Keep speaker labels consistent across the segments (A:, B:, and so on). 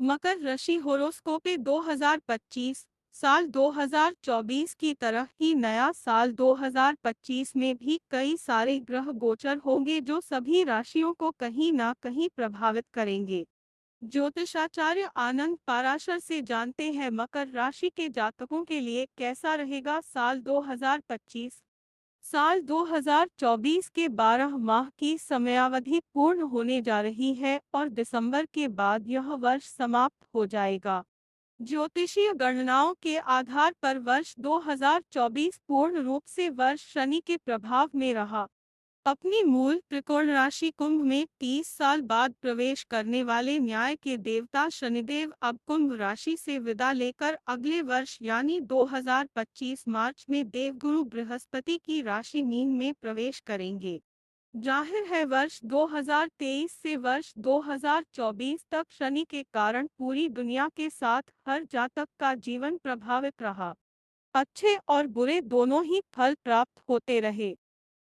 A: मकर राशि होरोस्कोप 2025 साल 2024 की तरह ही नया साल 2025 में भी कई सारे ग्रह गोचर होंगे जो सभी राशियों को कहीं ना कहीं प्रभावित करेंगे। ज्योतिषाचार्य आनंद पाराशर से जानते हैं मकर राशि के जातकों के लिए कैसा रहेगा साल 2025। साल 2024 के 12 माह की समयावधि पूर्ण होने जा रही है और दिसंबर के बाद यह वर्ष समाप्त हो जाएगा। ज्योतिषीय गणनाओं के आधार पर वर्ष 2024 पूर्ण रूप से वर्ष शनि के प्रभाव में रहा। अपनी मूल त्रिकोण राशि कुंभ में 30 साल बाद प्रवेश करने वाले न्याय के देवता शनिदेव अब कुंभ राशि से विदा लेकर अगले वर्ष यानी 2025 मार्च में देवगुरु बृहस्पति की राशि मीन में प्रवेश करेंगे। जाहिर है वर्ष 2023 से वर्ष 2024 तक शनि के कारण पूरी दुनिया के साथ हर जातक का जीवन प्रभावित रहा। अच्छे और बुरे दोनों ही फल प्राप्त होते रहे।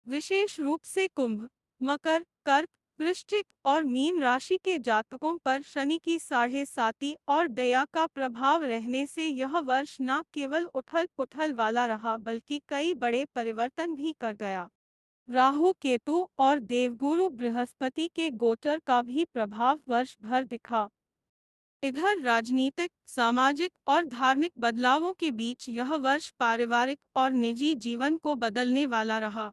A: विशेष रूप से कुंभ, मकर, कर्क, वृश्चिक और मीन राशि के जातकों पर शनि की 7.5 और दया का प्रभाव रहने से यह वर्ष न केवल उथल पुथल वाला रहा बल्कि कई बड़े परिवर्तन भी कर गया। राहु केतु और देवगुरु बृहस्पति के गोचर का भी प्रभाव वर्ष भर दिखा। इधर राजनीतिक, सामाजिक और धार्मिक बदलावों के बीच यह वर्ष पारिवारिक और निजी जीवन को बदलने वाला रहा।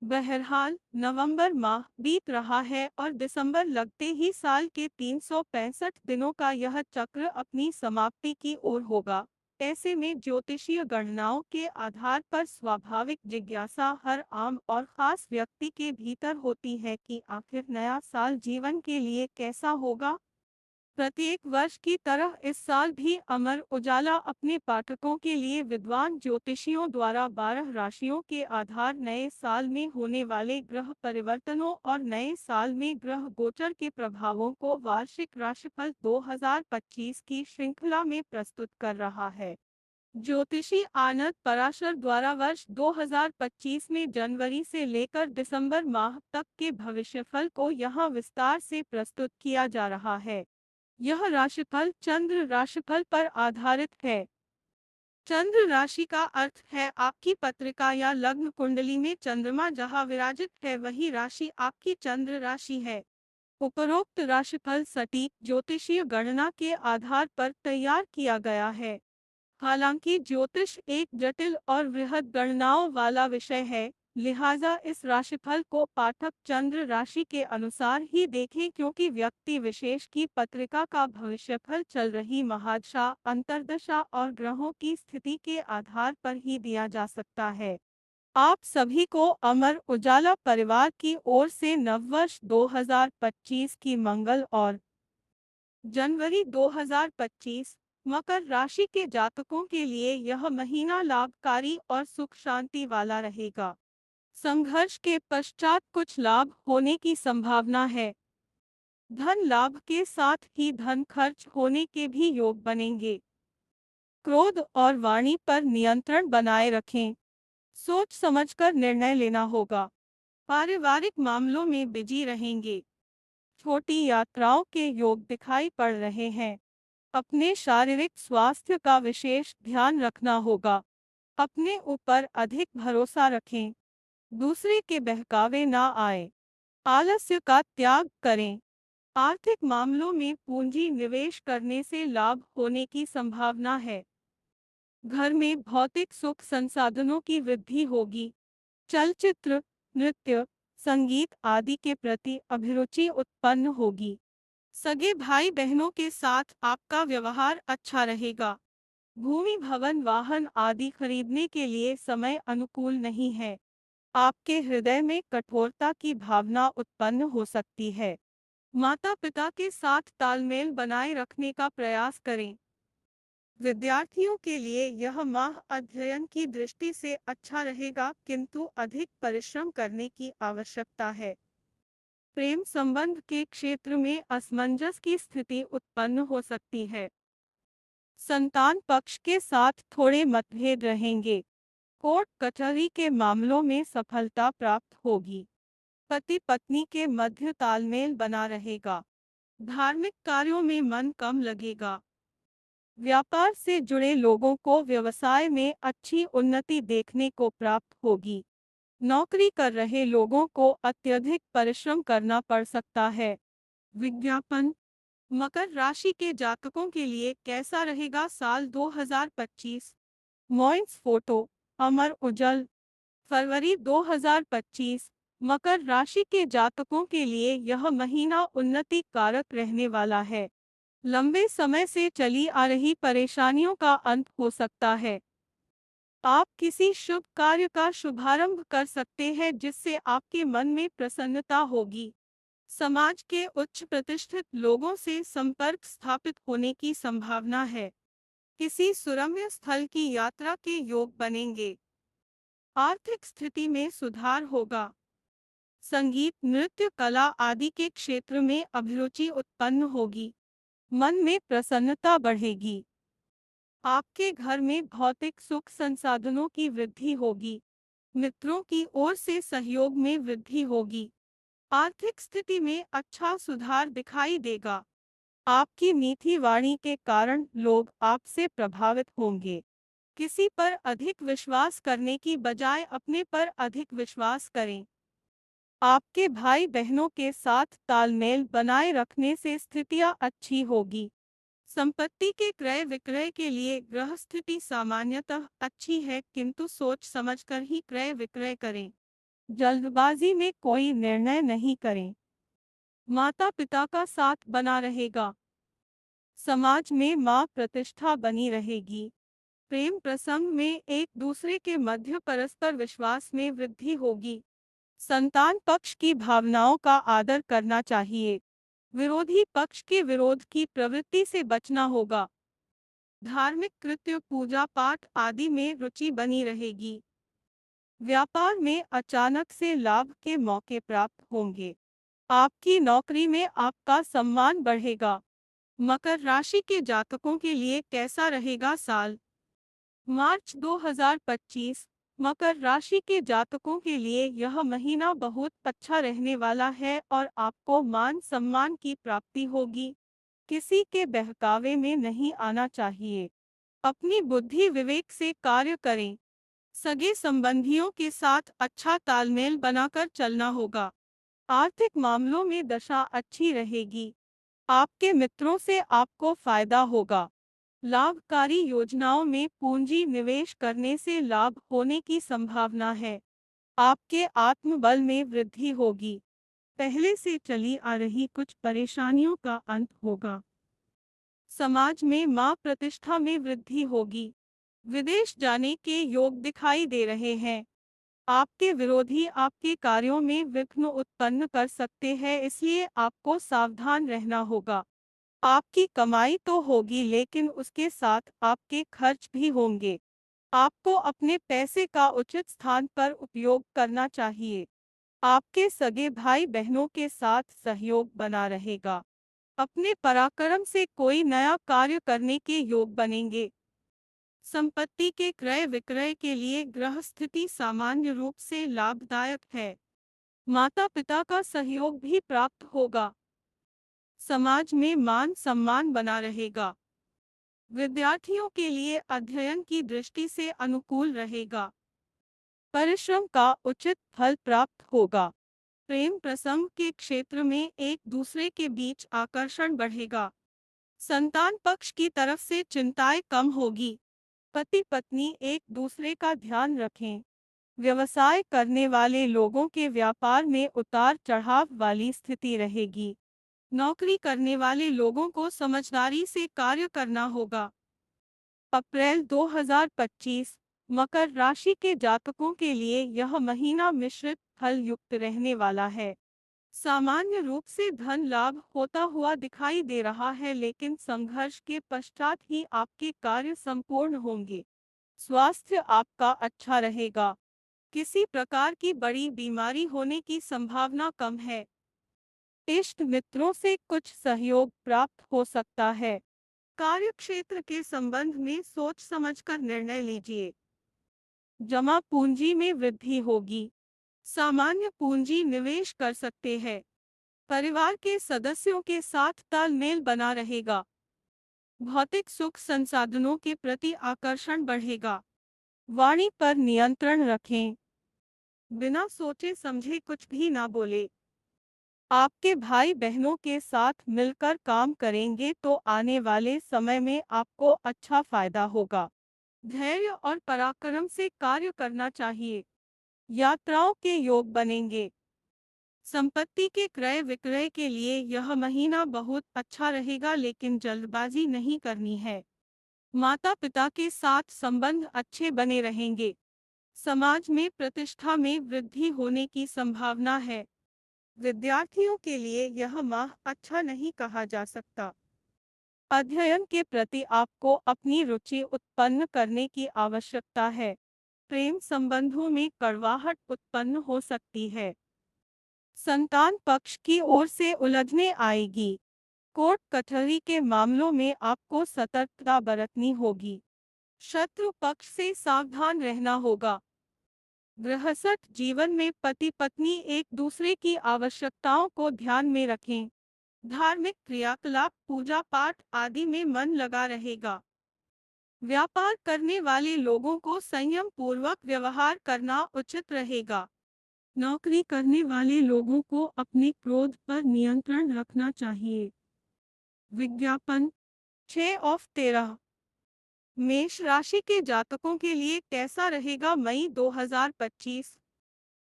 A: बहरहाल नवंबर माह बीत रहा है और दिसंबर लगते ही साल के 365 दिनों का यह चक्र अपनी समाप्ति की ओर होगा। ऐसे में ज्योतिषीय गणनाओं के आधार पर स्वाभाविक जिज्ञासा हर आम और खास व्यक्ति के भीतर होती है कि आखिर नया साल जीवन के लिए कैसा होगा। प्रत्येक वर्ष की तरह इस साल भी अमर उजाला अपने पाठकों के लिए विद्वान ज्योतिषियों द्वारा 12 राशियों के आधार नए साल में होने वाले ग्रह परिवर्तनों और नए साल में ग्रह गोचर के प्रभावों को वार्षिक राशिफल 2025 की श्रृंखला में प्रस्तुत कर रहा है। ज्योतिषी आनंद पराशर द्वारा वर्ष 2025 में जनवरी से लेकर दिसंबर माह तक के भविष्यफल को यहाँ विस्तार से प्रस्तुत किया जा रहा है। यह राशिफल चंद्र राशिफल पर आधारित है। चंद्र राशि का अर्थ है आपकी पत्रिका या लग्न कुंडली में चंद्रमा जहां विराजित है वही राशि आपकी चंद्र राशि है। उपरोक्त राशिफल सटीक ज्योतिषीय गणना के आधार पर तैयार किया गया है। हालांकि ज्योतिष एक जटिल और वृहद गणनाओं वाला विषय है, लिहाजा इस राशिफल को पाठक चंद्र राशि के अनुसार ही देखें क्योंकि व्यक्ति विशेष की पत्रिका का भविष्यफल चल रही महादशा, अंतर्दशा और ग्रहों की स्थिति के आधार पर ही दिया जा सकता है। आप सभी को अमर उजाला परिवार की ओर से नववर्ष 2025 की मंगल और जनवरी 2025 मकर राशि के जातकों के लिए यह महीना लाभकारी और सुख शांति वाला रहेगा। संघर्ष के पश्चात कुछ लाभ होने की संभावना है। धन लाभ के साथ ही धन खर्च होने के भी योग बनेंगे। क्रोध और वाणी पर नियंत्रण बनाए रखें। सोच समझकर निर्णय लेना होगा। पारिवारिक मामलों में बिजी रहेंगे। छोटी यात्राओं के योग दिखाई पड़ रहे हैं। अपने शारीरिक स्वास्थ्य का विशेष ध्यान रखना होगा। अपने ऊपर अधिक भरोसा रखें। दूसरे के बहकावे ना आए। आलस्य का त्याग करें। आर्थिक मामलों में पूंजी निवेश करने से लाभ होने की संभावना है। घर में भौतिक सुख संसाधनों की वृद्धि होगी। चलचित्र, नृत्य, संगीत आदि के प्रति अभिरुचि उत्पन्न होगी। सगे भाई बहनों के साथ आपका व्यवहार अच्छा रहेगा। भूमि भवन वाहन आदि खरीदने के लिए समय अनुकूल नहीं है। आपके हृदय में कठोरता की भावना उत्पन्न हो सकती है। माता पिता के साथ तालमेल बनाए रखने का प्रयास करें। विद्यार्थियों के लिए यह माह अध्ययन की दृष्टि से अच्छा रहेगा किंतु अधिक परिश्रम करने की आवश्यकता है। प्रेम संबंध के क्षेत्र में असमंजस की स्थिति उत्पन्न हो सकती है। संतान पक्ष के साथ थोड़े मतभेद रहेंगे। कोर्ट कचहरी के मामलों में सफलता प्राप्त होगी। पति पत्नी के मध्य तालमेल बना रहेगा। धार्मिक कार्यों में मन कम लगेगा। व्यापार से जुड़े लोगों को व्यवसाय में अच्छी उन्नति देखने को प्राप्त होगी। नौकरी कर रहे लोगों को अत्यधिक परिश्रम करना पड़ सकता है। विज्ञापन। मकर राशि के जातकों के लिए कैसा रहेगा साल 2025? मॉइंस फोटो। अमर उजल। फरवरी 2025। मकर राशि के जातकों के लिए यह महीना उन्नति कारक रहने वाला है। लंबे समय से चली आ रही परेशानियों का अंत हो सकता है। आप किसी शुभ कार्य का शुभारंभ कर सकते हैं जिससे आपके मन में प्रसन्नता होगी। समाज के उच्च प्रतिष्ठित लोगों से संपर्क स्थापित होने की संभावना है। किसी सुरम्य स्थल की यात्रा के योग बनेंगे। आर्थिक स्थिति में सुधार होगा। संगीत, नृत्य, कला आदि के क्षेत्र में अभिरुचि उत्पन्न होगी। मन में प्रसन्नता बढ़ेगी। आपके घर में भौतिक सुख संसाधनों की वृद्धि होगी। मित्रों की ओर से सहयोग में वृद्धि होगी। आर्थिक स्थिति में अच्छा सुधार दिखाई देगा। आपकी मीठी वाणी के कारण लोग आपसे प्रभावित होंगे। किसी पर अधिक विश्वास करने की बजाय अपने पर अधिक विश्वास करें। आपके भाई बहनों के साथ तालमेल बनाए रखने से स्थितियां अच्छी होगी। संपत्ति के क्रय विक्रय के लिए ग्रह स्थिति सामान्यतः अच्छी है, किंतु सोच समझकर ही क्रय विक्रय करें। जल्दबाजी में कोई निर्णय नहीं करें। माता पिता का साथ बना रहेगा। समाज में मां प्रतिष्ठा बनी रहेगी। प्रेम प्रसंग में एक दूसरे के मध्य परस्पर विश्वास में वृद्धि होगी। संतान पक्ष की भावनाओं का आदर करना चाहिए। विरोधी पक्ष के विरोध की प्रवृत्ति से बचना होगा। धार्मिक कृत्य, पूजा पाठ आदि में रुचि बनी रहेगी। व्यापार में अचानक से लाभ के मौके प्राप्त होंगे। आपकी नौकरी में आपका सम्मान बढ़ेगा। मकर राशि के जातकों के लिए कैसा रहेगा साल? मार्च 2025। मकर राशि के जातकों के लिए यह महीना बहुत अच्छा रहने वाला है और आपको मान सम्मान की प्राप्ति होगी। किसी के बहकावे में नहीं आना चाहिए। अपनी बुद्धि विवेक से कार्य करें। सगे संबंधियों के साथ अच्छा तालमेल बनाकर चलना होगा। आर्थिक मामलों में दशा अच्छी रहेगी। आपके मित्रों से आपको फायदा होगा। लाभकारी योजनाओं में पूंजी निवेश करने से लाभ होने की संभावना है। आपके आत्मबल में वृद्धि होगी। पहले से चली आ रही कुछ परेशानियों का अंत होगा। समाज में मां प्रतिष्ठा में वृद्धि होगी। विदेश जाने के योग दिखाई दे रहे हैं। आपके विरोधी आपके कार्यों में विघ्न उत्पन्न कर सकते हैं, इसलिए आपको सावधान रहना होगा। आपकी कमाई तो होगी, लेकिन उसके साथ आपके खर्च भी होंगे। आपको अपने पैसे का उचित स्थान पर उपयोग करना चाहिए। आपके सगे भाई बहनों के साथ सहयोग बना रहेगा। अपने पराक्रम से कोई नया कार्य करने के योग बनेंगे। संपत्ति के क्रय विक्रय के लिए ग्रह स्थिति सामान्य रूप से लाभदायक है। माता पिता का सहयोग भी प्राप्त होगा। समाज में मान सम्मान बना रहेगा। विद्यार्थियों के लिए अध्ययन की दृष्टि से अनुकूल रहेगा। परिश्रम का उचित फल प्राप्त होगा। प्रेम प्रसंग के क्षेत्र में एक दूसरे के बीच आकर्षण बढ़ेगा। संतान पक्ष की तरफ से चिंताएं कम होगी। पति पत्नी एक दूसरे का ध्यान रखें। व्यवसाय करने वाले लोगों के व्यापार में उतार चढ़ाव वाली स्थिति रहेगी। नौकरी करने वाले लोगों को समझदारी से कार्य करना होगा। अप्रैल 2025। मकर राशि के जातकों के लिए यह महीना मिश्रित फल युक्त रहने वाला है। सामान्य रूप से धन लाभ होता हुआ दिखाई दे रहा है, लेकिन संघर्ष के पश्चात ही आपके कार्य संपूर्ण होंगे। स्वास्थ्य आपका अच्छा रहेगा। किसी प्रकार की बड़ी बीमारी होने की संभावना कम है। इष्ट मित्रों से कुछ सहयोग प्राप्त हो सकता है। कार्यक्षेत्र के संबंध में सोच समझकर निर्णय लीजिए। जमा पूंजी में वृद्धि होगी। सामान्य पूंजी निवेश कर सकते हैं। परिवार के सदस्यों के साथ तालमेल बना रहेगा। भौतिक सुख संसाधनों के प्रति आकर्षण बढ़ेगा। वाणी पर नियंत्रण रखें। बिना सोचे समझे कुछ भी ना बोले। आपके भाई बहनों के साथ मिलकर काम करेंगे तो आने वाले समय में आपको अच्छा फायदा होगा। धैर्य और पराक्रम से कार्य करना चाहिए। यात्राओं के योग बनेंगे। संपत्ति के क्रय विक्रय के लिए यह महीना बहुत अच्छा रहेगा, लेकिन जल्दबाजी नहीं करनी है। माता पिता के साथ संबंध अच्छे बने रहेंगे। समाज में प्रतिष्ठा में वृद्धि होने की संभावना है। विद्यार्थियों के लिए यह माह अच्छा नहीं कहा जा सकता। अध्ययन के प्रति आपको अपनी रुचि उत्पन्न करने की आवश्यकता है। प्रेम संबंधों में कड़वाहट उत्पन्न हो सकती है। संतान पक्ष की ओर से उलझने आएगी। कोर्ट कचहरी के मामलों में आपको सतर्कता बरतनी होगी। शत्रु पक्ष से सावधान रहना होगा। गृहस्थ जीवन में पति पत्नी एक दूसरे की आवश्यकताओं को ध्यान में रखें। धार्मिक क्रियाकलाप पूजा पाठ आदि में मन लगा रहेगा। व्यापार करने वाले लोगों को संयम पूर्वक व्यवहार करना उचित रहेगा। नौकरी करने वाले लोगों को अपने क्रोध पर नियंत्रण रखना चाहिए। विज्ञापन 6/13। मेष राशि के जातकों के लिए कैसा रहेगा मई 2025?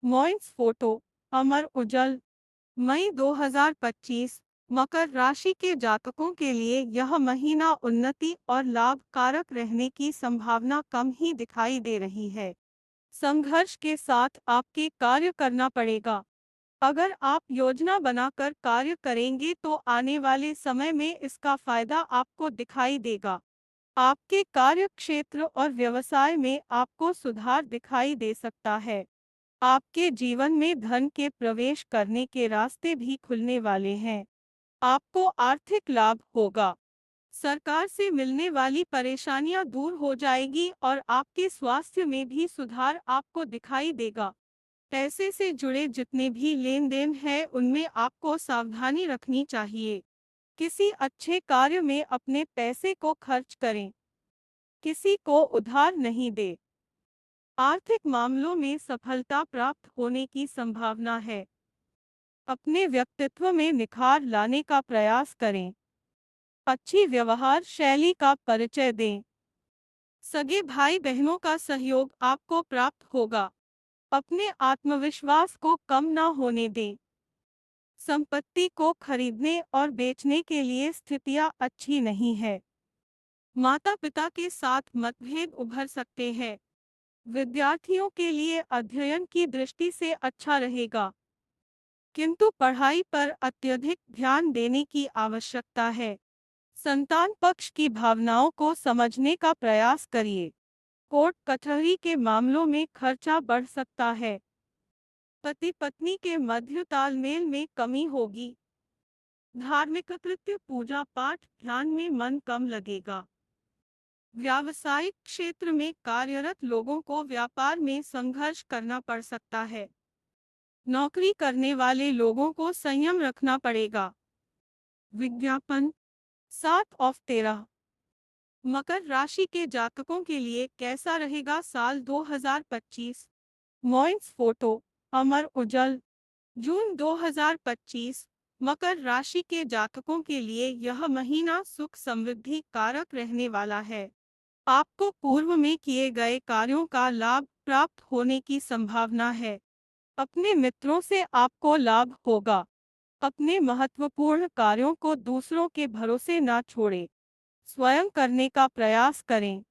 A: मॉइंस फोटो अमर उजल। मई 2025 मकर राशि के जातकों के लिए यह महीना उन्नति और लाभकारक रहने की संभावना कम ही दिखाई दे रही है। संघर्ष के साथ आपके कार्य करना पड़ेगा। अगर आप योजना बनाकर कार्य करेंगे तो आने वाले समय में इसका फायदा आपको दिखाई देगा। आपके कार्य क्षेत्र और व्यवसाय में आपको सुधार दिखाई दे सकता है। आपके जीवन में धन के प्रवेश करने के रास्ते भी खुलने वाले हैं। आपको आर्थिक लाभ होगा। सरकार से मिलने वाली परेशानियां दूर हो जाएगी और आपके स्वास्थ्य में भी सुधार आपको दिखाई देगा। पैसे से जुड़े जितने भी लेन देन हैं उनमें आपको सावधानी रखनी चाहिए। किसी अच्छे कार्य में अपने पैसे को खर्च करें। किसी को उधार नहीं दे। आर्थिक मामलों में सफलता प्राप्त होने की संभावना है। अपने व्यक्तित्व में निखार लाने का प्रयास करें। अच्छी व्यवहार शैली का परिचय दें। सगे भाई बहनों का सहयोग आपको प्राप्त होगा। अपने आत्मविश्वास को कम न होने दें। संपत्ति को खरीदने और बेचने के लिए स्थितियां अच्छी नहीं है। माता पिता के साथ मतभेद उभर सकते हैं। विद्यार्थियों के लिए अध्ययन की दृष्टि से अच्छा रहेगा, किंतु पढ़ाई पर अत्यधिक ध्यान देने की आवश्यकता है। संतान पक्ष की भावनाओं को समझने का प्रयास करिए। कोर्ट कचहरी के मामलों में खर्चा बढ़ सकता है। पति पत्नी के मध्य तालमेल में कमी होगी। धार्मिक कृत्य पूजा पाठ ध्यान में मन कम लगेगा। व्यावसायिक क्षेत्र में कार्यरत लोगों को व्यापार में संघर्ष करना पड़ सकता है। नौकरी करने वाले लोगों को संयम रखना पड़ेगा। विज्ञापन 7/13। मकर राशि के जातकों के लिए कैसा रहेगा साल 2025? मॉइंस फोटो अमर उजल। जून 2025 मकर राशि के जातकों के लिए यह महीना सुख समृद्धि कारक रहने वाला है। आपको पूर्व में किए गए कार्यों का लाभ प्राप्त होने की संभावना है। अपने मित्रों से आपको लाभ होगा। अपने महत्वपूर्ण कार्यों को दूसरों के भरोसे ना छोड़ें। स्वयं करने का प्रयास करें।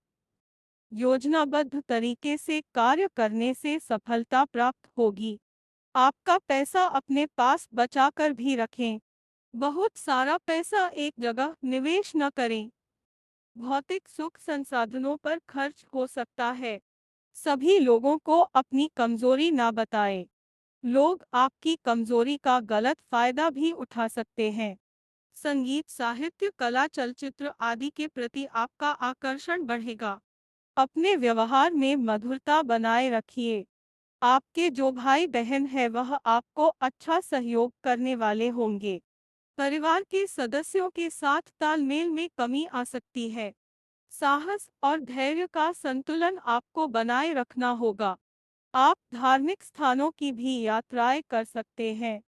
A: योजनाबद्ध तरीके से कार्य करने से सफलता प्राप्त होगी। आपका पैसा अपने पास बचाकर भी रखें। बहुत सारा पैसा एक जगह निवेश न करें। भौतिक सुख संसाधनों पर खर्च हो सकता है। सभी लोगों को अपनी कमजोरी ना बताएं। लोग आपकी कमजोरी का गलत फायदा भी उठा सकते हैं। संगीत साहित्य कला चलचित्र आदि के प्रति आपका आकर्षण बढ़ेगा। अपने व्यवहार में मधुरता बनाए रखिए। आपके जो भाई बहन है वह आपको अच्छा सहयोग करने वाले होंगे। परिवार के सदस्यों के साथ तालमेल में कमी आ सकती है। साहस और धैर्य का संतुलन आपको बनाए रखना होगा। आप धार्मिक स्थानों की भी यात्राएं कर सकते हैं।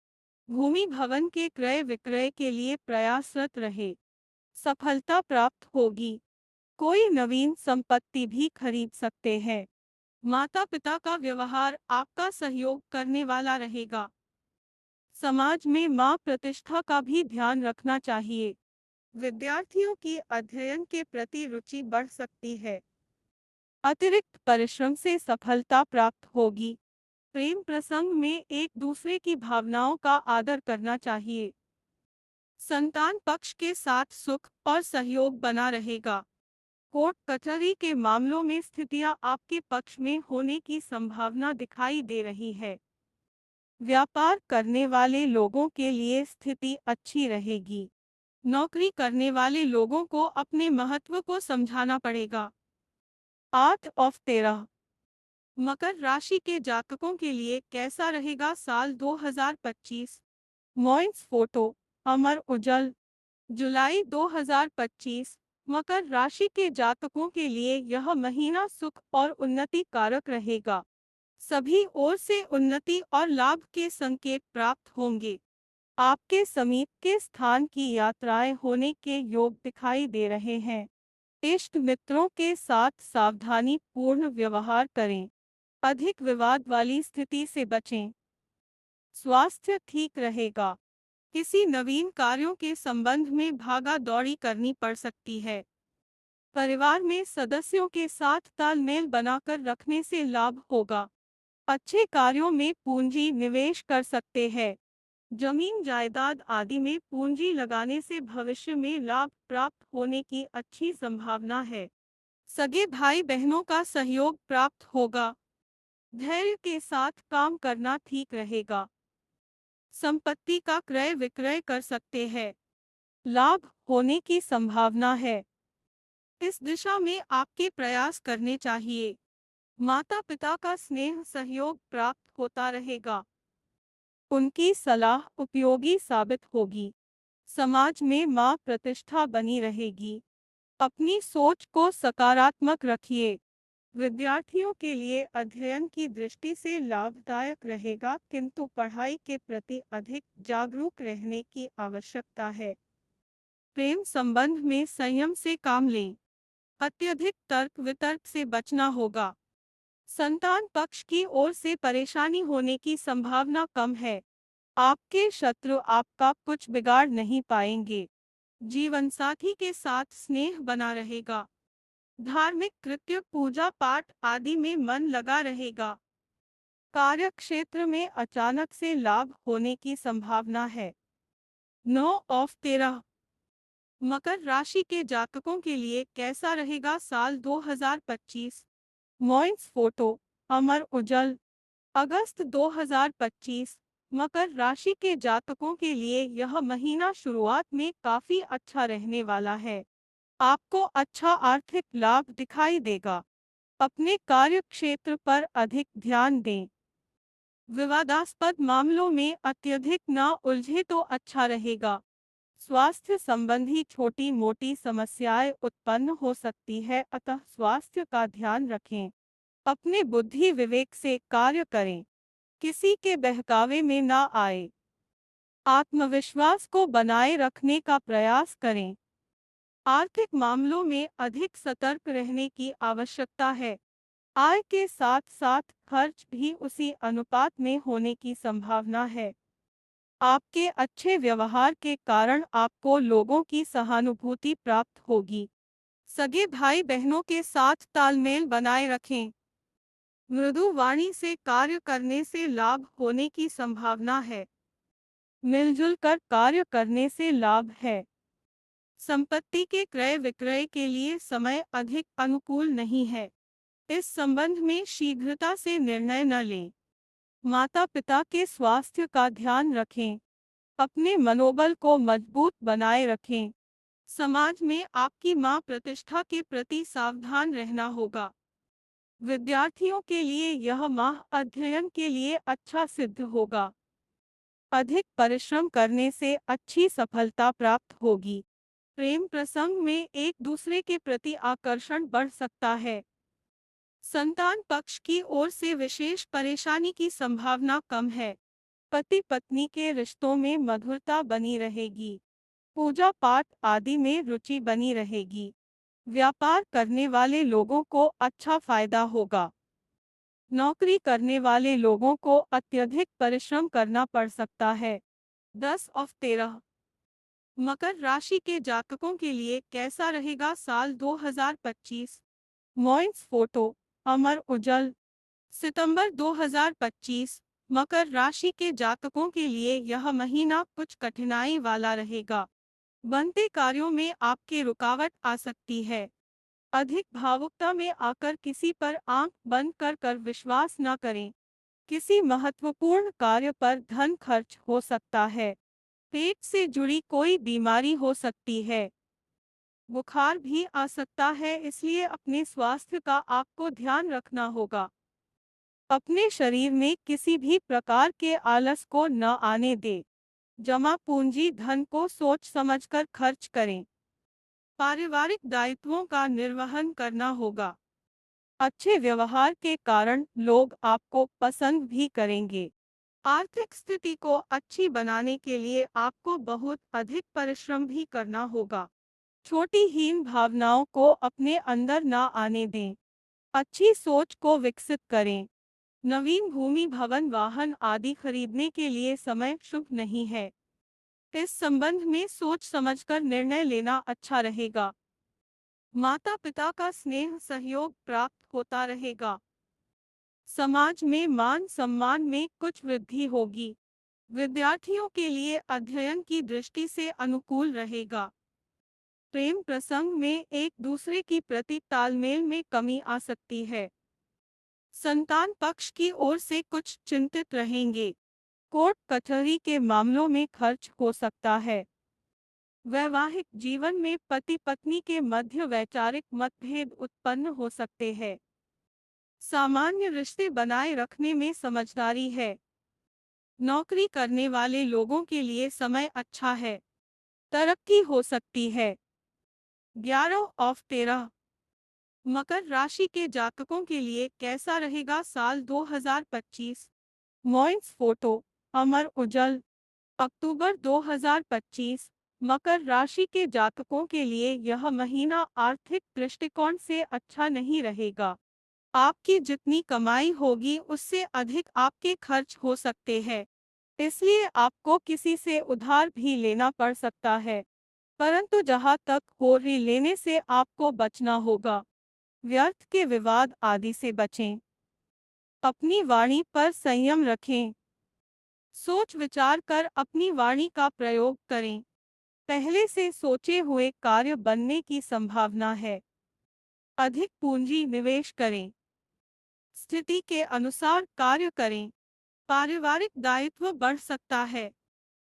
A: भूमि भवन के क्रय विक्रय के लिए प्रयासरत रहे। सफलता प्राप्त होगी। कोई नवीन संपत्ति भी खरीद सकते हैं। माता पिता का व्यवहार आपका सहयोग करने वाला रहेगा। समाज में मां प्रतिष्ठा का भी ध्यान रखना चाहिए। विद्यार्थियों की अध्ययन के प्रति रुचि बढ़ सकती है। अतिरिक्त परिश्रम से सफलता प्राप्त होगी। प्रेम प्रसंग में एक दूसरे की भावनाओं का आदर करना चाहिए। संतान पक्ष के साथ सुख और सहयोग बना रहेगा। कोर्ट कचहरी के मामलों में स्थितियां आपके पक्ष में होने की संभावना दिखाई दे रही है। व्यापार करने वाले लोगों के लिए स्थिति अच्छी रहेगी। नौकरी करने वाले लोगों को अपने महत्व को समझाना पड़ेगा। 8 ऑफ 13 मकर राशि के जातकों के लिए कैसा रहेगा साल 2025? मॉइंस फोटो अमर उजल। जुलाई 2025 मकर राशि के जातकों के लिए यह महीना सुख और उन्नति कारक रहेगा। सभी ओर से उन्नति और लाभ के संकेत प्राप्त होंगे। आपके समीप के स्थान की यात्राएं होने के योग दिखाई दे रहे हैं। इष्ट मित्रों के साथ सावधानी पूर्ण व्यवहार करें। अधिक विवाद वाली स्थिति से बचें। स्वास्थ्य ठीक रहेगा। किसी नवीन कार्यों के संबंध में भागा दौड़ी करनी पड़ सकती है। परिवार में सदस्यों के साथ तालमेल बनाकर रखने से लाभ होगा। अच्छे कार्यों में पूंजी निवेश कर सकते हैं। जमीन जायदाद आदि में पूंजी लगाने से भविष्य में लाभ प्राप्त होने की अच्छी संभावना है। सगे भाई बहनों का सहयोग प्राप्त होगा। धैर्य के साथ काम करना ठीक रहेगा। संपत्ति का क्रय विक्रय कर सकते हैं। लाभ होने की संभावना है। इस दिशा में आपके प्रयास करने चाहिए। माता पिता का स्नेह सहयोग प्राप्त होता रहेगा। उनकी सलाह उपयोगी साबित होगी। समाज में मां प्रतिष्ठा बनी रहेगी। अपनी सोच को सकारात्मक रखिए। विद्यार्थियों के लिए अध्ययन की दृष्टि से लाभदायक रहेगा, किंतु पढ़ाई के प्रति अधिक जागरूक रहने की आवश्यकता है। प्रेम संबंध में संयम से काम लें। अत्यधिक तर्क वितर्क से बचना होगा। संतान पक्ष की ओर से परेशानी होने की संभावना कम है। आपके शत्रु आपका कुछ बिगाड़ नहीं पाएंगे। जीवन साथी के साथ स्नेह बना रहेगा। धार्मिक कृत्य पूजा पाठ आदि में मन लगा रहेगा। कार्य क्षेत्र में अचानक से लाभ होने की संभावना है। 9 ऑफ 13 मकर राशि के जातकों के लिए कैसा रहेगा साल 2025? मॉइंस फोटो अमर उजल। अगस्त 2025 मकर राशि के जातकों के लिए यह महीना शुरुआत में काफी अच्छा रहने वाला है। आपको अच्छा आर्थिक लाभ दिखाई देगा। अपने कार्य क्षेत्र पर अधिक ध्यान दें। विवादास्पद मामलों में अत्यधिक न उलझे तो अच्छा रहेगा। स्वास्थ्य संबंधी छोटी मोटी समस्याएं उत्पन्न हो सकती है, अतः स्वास्थ्य का ध्यान रखें। अपने बुद्धि विवेक से कार्य करें। किसी के बहकावे में ना आए। आत्मविश्वास को बनाए रखने का प्रयास करें। आर्थिक मामलों में अधिक सतर्क रहने की आवश्यकता है। आय के साथ साथ खर्च भी उसी अनुपात में होने की संभावना है। आपके अच्छे व्यवहार के कारण आपको लोगों की सहानुभूति प्राप्त होगी। सगे भाई बहनों के साथ तालमेल बनाए रखें। मृदु वाणी से कार्य करने से लाभ होने की संभावना है। मिलजुल कर कार्य करने से लाभ है। संपत्ति के क्रय विक्रय के लिए समय अधिक अनुकूल नहीं है। इस संबंध में शीघ्रता से निर्णय न लें। माता पिता के स्वास्थ्य का ध्यान रखें। अपने मनोबल को मजबूत बनाए रखें। समाज में आपकी मां प्रतिष्ठा के प्रति सावधान रहना होगा। विद्यार्थियों के लिए यह माह अध्ययन के लिए अच्छा सिद्ध होगा। अधिक परिश्रम करने से अच्छी सफलता प्राप्त होगी। प्रेम प्रसंग में एक दूसरे के प्रति आकर्षण बढ़ सकता है। संतान पक्ष की ओर से विशेष परेशानी की संभावना कम है। पति पत्नी के रिश्तों में मधुरता बनी रहेगी। पूजा पाठ आदि में रुचि बनी रहेगी। व्यापार करने वाले लोगों को अच्छा फायदा होगा। नौकरी करने वाले लोगों को अत्यधिक परिश्रम करना पड़ सकता है। 10 ऑफ 13 मकर राशि के जातकों के लिए कैसा रहेगा साल 2025? मॉइंस फोटो अमर उजल। सितंबर 2025 मकर राशि के जातकों के लिए यह महीना कुछ कठिनाई वाला रहेगा। बनते कार्यों में आपके रुकावट आ सकती है। अधिक भावुकता में आकर किसी पर आंख बंद कर विश्वास न करें। किसी महत्वपूर्ण कार्य पर धन खर्च हो सकता है। पेट से जुड़ी कोई बीमारी हो सकती है। बुखार भी आ सकता है, इसलिए अपने स्वास्थ्य का आपको ध्यान रखना होगा। अपने शरीर में किसी भी प्रकार के आलस को न आने दें। जमा पूंजी धन को सोच समझकर खर्च करें। पारिवारिक दायित्वों का निर्वहन करना होगा। अच्छे व्यवहार के कारण लोग आपको पसंद भी करेंगे। आर्थिक स्थिति को अच्छी बनाने के लिए आपको बहुत अधिक परिश्रम भी करना होगा। छोटी हीन भावनाओं को अपने अंदर ना आने दें। अच्छी सोच को विकसित करें। नवीन भूमि भवन वाहन आदि खरीदने के लिए समय शुभ नहीं है। इस संबंध में सोच समझकर निर्णय लेना अच्छा रहेगा। माता पिता का स्नेह सहयोग प्राप्त होता रहेगा। समाज में मान सम्मान में कुछ वृद्धि होगी। विद्यार्थियों के लिए अध्ययन की दृष्टि से अनुकूल रहेगा। प्रेम प्रसंग में एक दूसरे की प्रति तालमेल में कमी आ सकती है। संतान पक्ष की ओर से कुछ चिंतित रहेंगे। कोर्ट कचहरी के मामलों में खर्च हो सकता है। वैवाहिक जीवन में पति पत्नी के मध्य वैचारिक मतभेद उत्पन्न हो सकते हैं। सामान्य रिश्ते बनाए रखने में समझदारी है। नौकरी करने वाले लोगों के लिए समय अच्छा है। तरक्की हो सकती है। 11 ऑफ 13 मकर राशि के जातकों के लिए कैसा रहेगा साल 2025? मॉइंस फोटो अमर उजल। अक्टूबर 2025 मकर राशि के जातकों के लिए यह महीना आर्थिक दृष्टिकोण से अच्छा नहीं रहेगा। आपकी जितनी कमाई होगी उससे अधिक आपके खर्च हो सकते हैं। इसलिए आपको किसी से उधार भी लेना पड़ सकता है, परंतु जहां तक हो रही लेने से आपको बचना होगा। व्यर्थ के विवाद आदि से बचें। अपनी वाणी पर संयम रखें। सोच विचार कर अपनी वाणी का प्रयोग करें। पहले से सोचे हुए कार्य बनने की संभावना है। अधिक पूंजी निवेश करें। स्थिति के अनुसार कार्य करें। पारिवारिक दायित्व बढ़ सकता है।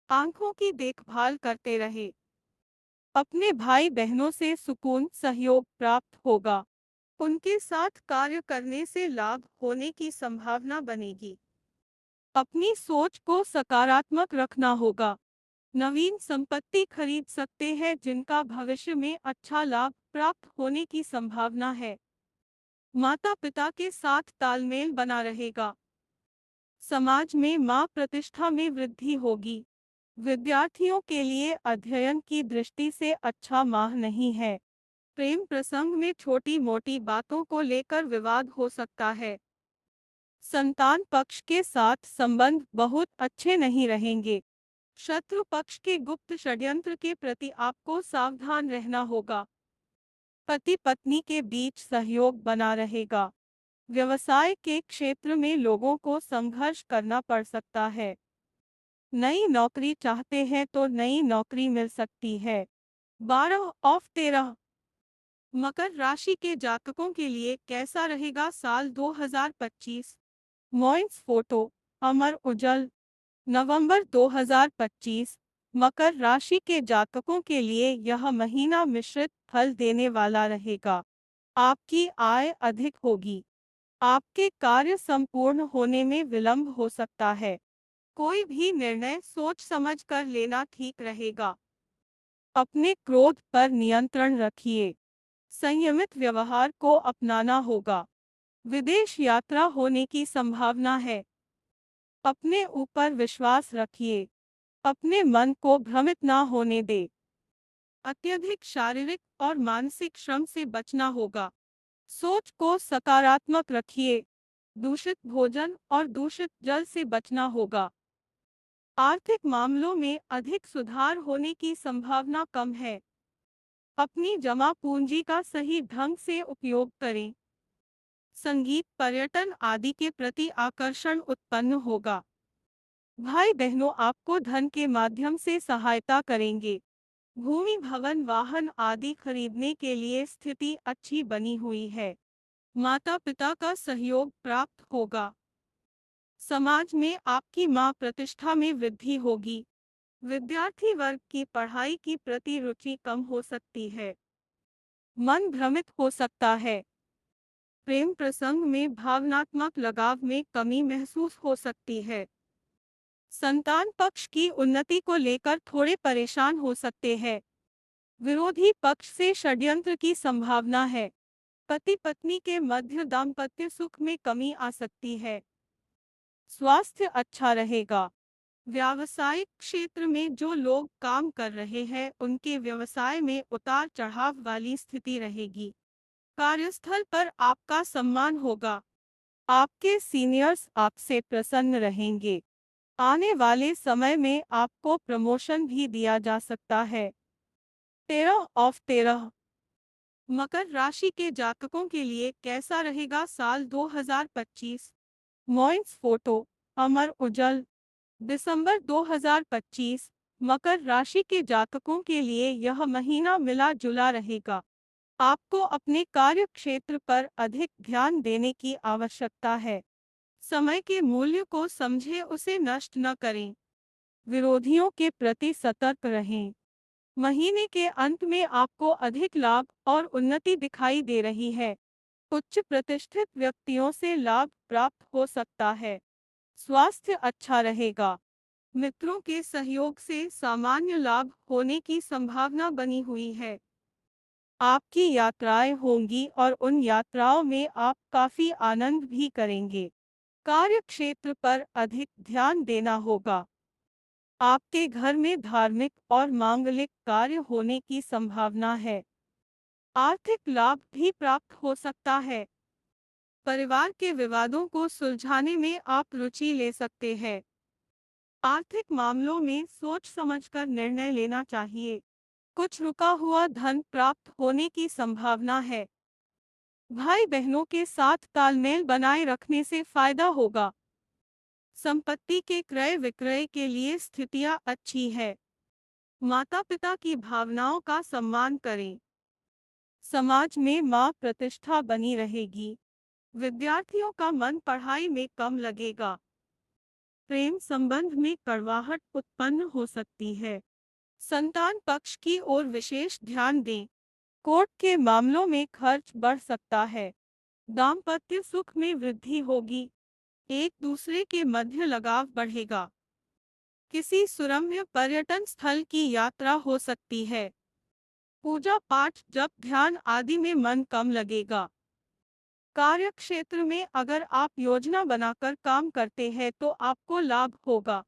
A: आंखों की देखभाल करते रहे। अपने भाई बहनों से सुकून सहयोग प्राप्त होगा। उनके साथ कार्य करने से लाभ होने की संभावना बनेगी। अपनी सोच को सकारात्मक रखना होगा। नवीन संपत्ति खरीद सकते हैं जिनका भविष्य में अच्छा लाभ प्राप्त होने की संभावना है। माता पिता के साथ तालमेल बना रहेगा। समाज में मां प्रतिष्ठा में वृद्धि होगी। विद्यार्थियों के लिए अध्ययन की दृष्टि से अच्छा माह नहीं है। प्रेम प्रसंग में छोटी मोटी बातों को लेकर विवाद हो सकता है। संतान पक्ष के साथ संबंध बहुत अच्छे नहीं रहेंगे। शत्रु पक्ष के गुप्त षड्यंत्र के प्रति आपको सावधान रहना होगा। पति पत्नी के बीच सहयोग बना रहेगा। व्यवसाय के क्षेत्र में लोगों को संघर्ष करना पड़ सकता है। नई नौकरी चाहते हैं तो नई नौकरी मिल सकती है। 12 ऑफ 13 मकर राशि के जातकों के लिए कैसा रहेगा साल 2025? मॉइंस फोटो अमर उजल। नवंबर 2025 मकर राशि के जातकों के लिए यह महीना मिश्रित फल देने वाला रहेगा। आपकी आय अधिक होगी। आपके कार्य संपूर्ण होने में विलंब हो सकता है। कोई भी निर्णय सोच समझ कर लेना ठीक रहेगा। अपने क्रोध पर नियंत्रण रखिए। संयमित व्यवहार को अपनाना होगा। विदेश यात्रा होने की संभावना है। अपने ऊपर विश्वास रखिए। अपने मन को भ्रमित ना होने दे। अत्यधिक शारीरिक और मानसिक श्रम से बचना होगा। सोच को सकारात्मक रखिए। दूषित भोजन और दूषित जल से बचना होगा। आर्थिक मामलों में अधिक सुधार होने की संभावना कम है। अपनी जमा पूंजी का सही ढंग से उपयोग करें। संगीत, पर्यटन आदि के प्रति आकर्षण उत्पन्न होगा। भाई बहनों आपको धन के माध्यम से सहायता करेंगे। भूमि, भवन, वाहन आदि खरीदने के लिए स्थिति अच्छी बनी हुई है। माता पिता का सहयोग प्राप्त होगा। समाज में आपकी मां प्रतिष्ठा में वृद्धि होगी। विद्यार्थी वर्ग की पढ़ाई की प्रति रुचि कम हो सकती है। मन भ्रमित हो सकता है। प्रेम प्रसंग में भावनात्मक लगाव में कमी महसूस हो सकती है। संतान पक्ष की उन्नति को लेकर थोड़े परेशान हो सकते हैं। विरोधी पक्ष से षड्यंत्र की संभावना है। पति पत्नी के मध्य दाम्पत्य सुख में कमी आ सकती है। स्वास्थ्य अच्छा रहेगा। व्यावसायिक क्षेत्र में जो लोग काम कर रहे हैं उनके व्यवसाय में उतार चढ़ाव वाली स्थिति रहेगी। कार्यस्थल पर आपका सम्मान होगा। आपके सीनियर्स आपसे प्रसन्न रहेंगे। आने वाले समय में आपको प्रमोशन भी दिया जा सकता है। 13 मकर राशि के जातकों के लिए कैसा रहेगा साल 2025? मॉइंस फोटो अमर उजल। दिसंबर 2025 मकर राशि के जातकों के लिए यह महीना मिला जुला रहेगा। आपको अपने कार्य क्षेत्र पर अधिक ध्यान देने की आवश्यकता है। समय के मूल्य को समझे, उसे नष्ट न करें। विरोधियों के प्रति सतर्क रहें। महीने के अंत में आपको अधिक लाभ और उन्नति दिखाई दे रही है। उच्च प्रतिष्ठित व्यक्तियों से लाभ प्राप्त हो सकता है। स्वास्थ्य अच्छा रहेगा। मित्रों के सहयोग से सामान्य लाभ होने की संभावना बनी हुई है। आपकी यात्राएं होंगी और उन यात्राओं में आप काफी आनंद भी करेंगे। कार्य क्षेत्र पर अधिक ध्यान देना होगा। आपके घर में धार्मिक और मांगलिक कार्य होने की संभावना है। आर्थिक लाभ भी प्राप्त हो सकता है। परिवार के विवादों को सुलझाने में आप रुचि ले सकते हैं। आर्थिक मामलों में सोच समझकर निर्णय लेना चाहिए। कुछ रुका हुआ धन प्राप्त होने की संभावना है। भाई बहनों के साथ तालमेल बनाए रखने से फायदा होगा। संपत्ति के क्रय विक्रय के लिए स्थितियां अच्छी है। माता पिता की भावनाओं का सम्मान करें। समाज में मां प्रतिष्ठा बनी रहेगी। विद्यार्थियों का मन पढ़ाई में कम लगेगा। प्रेम संबंध में कड़वाहट उत्पन्न हो सकती है। संतान पक्ष की ओर विशेष ध्यान दें। कोर्ट के मामलों में खर्च बढ़ सकता है। दाम्पत्य सुख में वृद्धि होगी। एक दूसरे के मध्य लगाव बढ़ेगा। किसी सुरम्य पर्यटन स्थल की यात्रा हो सकती है। पूजा पाठ, जप, ध्यान आदि में मन कम लगेगा। कार्य क्षेत्र में अगर आप योजना बनाकर काम करते हैं तो आपको लाभ होगा।